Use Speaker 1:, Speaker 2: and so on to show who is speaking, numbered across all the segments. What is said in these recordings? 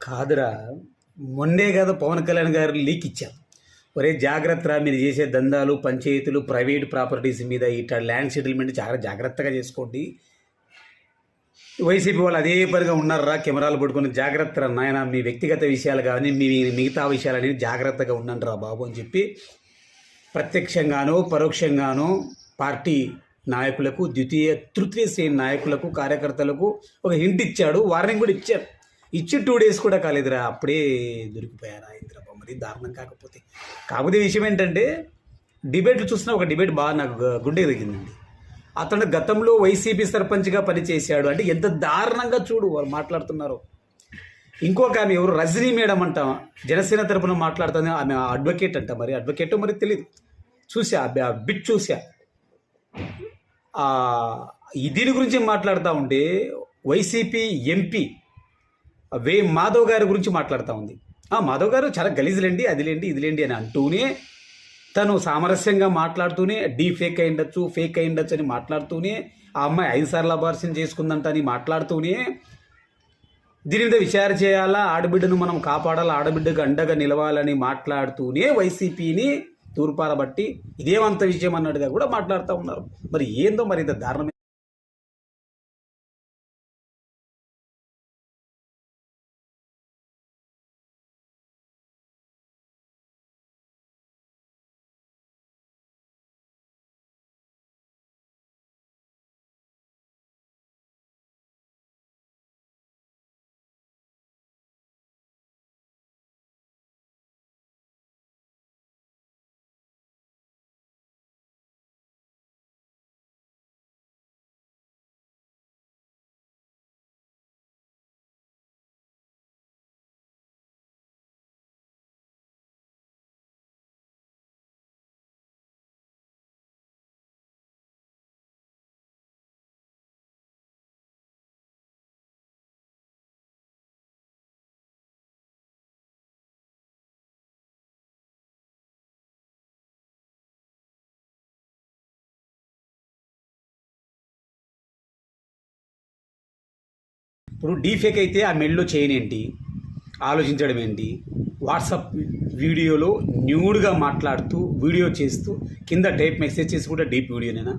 Speaker 1: కాదురా, మొన్నే కదా పవన్ కళ్యాణ్ గారు లీక్ ఇచ్చారు. ఒరే జాగ్రత్తరా, మీరు చేసే దందాలు, పంచాయతీలు, ప్రైవేట్ ప్రాపర్టీస్ మీద ఇట్లా ల్యాండ్ సెటిల్మెంట్ చాలా జాగ్రత్తగా చేసుకోండి. వైసీపీ వాళ్ళు అదే పనిగా ఉన్నారా, కెమెరాలు పట్టుకొని జాగ్రత్త నాయన, మీ వ్యక్తిగత విషయాలు కానీ మీ మిగతా విషయాలని జాగ్రత్తగా ఉండండి రా బాబు అని చెప్పి ప్రత్యక్షంగానో పరోక్షంగానో పార్టీ నాయకులకు, ద్వితీయ తృతీయ శ్రేణి నాయకులకు, కార్యకర్తలకు ఒక హింట్ ఇచ్చాడు, వార్నింగ్ కూడా ఇచ్చారు. ఇచ్చి 2 days కూడా కాలేదురా, అప్పుడే దొరికిపోయారా ఇంద్రబాబు. మరి దారుణం కాకపోతే విషయం ఏంటంటే, డిబేట్లు చూసిన ఒక డిబేట్ బాగా నాకు గుండె దిగిందండి. అతను గతంలో వైసీపీ సర్పంచ్గా పనిచేశాడు అంటే ఎంత దారుణంగా చూడు వాళ్ళు మాట్లాడుతున్నారు. ఇంకొక ఆమె ఎవరు, రజనీ మేడం అంట, జనసేన తరపున మాట్లాడుతుంది. ఆమె అడ్వకేట్ అంట, మరి అడ్వకేటో మరి తెలియదు. చూసా బిట్ చూసా. దీని గురించి మాట్లాడుతూ ఉంటే వైసీపీ ఎంపీ మాధవ్ గారి గురించి మాట్లాడుతూ ఉంది. మాధవ్ గారు చాలా గలీజులేండి, అదిలేండి ఇదిలేండి అని అంటూనే, తను సామరస్యంగా మాట్లాడుతూనే ఫేక్ అయి ఉండొచ్చు అని మాట్లాడుతూనే, ఆ అమ్మాయి 5 సార్లు అబార్షన్ చేసుకుందంట అని మాట్లాడుతూనే, దీని మీద విచారణ చేయాలా, ఆడబిడ్డను మనం కాపాడాలా, ఆడబిడ్డకు అండగా నిలవాలని మాట్లాడుతూనే వైసీపీని తూర్పారబట్టి ఇదేమంత విషయం అన్నట్టుగా కూడా మాట్లాడుతూ ఉన్నారు. మరి ఏందో మరి ఇంత దారుణం. ఇప్పుడు డీఫేక్ అయితే ఆ మెల్లో చేయనేంటి, ఆలోచించడం ఏంటి, వాట్సాప్ వీడియోలో న్యూడ్గా మాట్లాడుతూ వీడియో చేస్తూ కింద టైప్ మెసేజ్ చేసి కూడా డీప్ వీడియోనేనా,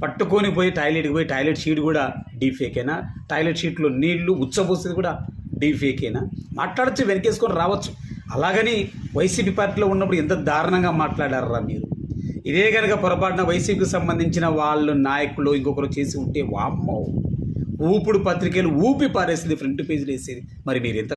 Speaker 1: పట్టుకొని పోయి టాయిలెట్కి పోయి టాయిలెట్ షీట్ కూడా డీఫేకేనా, టాయిలెట్ షీట్లో నీళ్లు ఉచ్చబోసేది కూడా డీఫేకేనా, మాట్లాడచ్చు వెనకేసుకొని రావచ్చు. అలాగని వైసీపీ పార్టీలో ఉన్నప్పుడు ఎంత దారుణంగా మాట్లాడారా మీరు. ఇదే కనుక పొరపాటున వైసీపీకి సంబంధించిన వాళ్ళు నాయకులు ఇంకొకరు చేసి ఉంటే వామ్మో, ఊపుడు పత్రికలు ఊపి పారేసింది, ఫ్రంట్ పేజీలు వేసేది. మరి మీరు ఎంత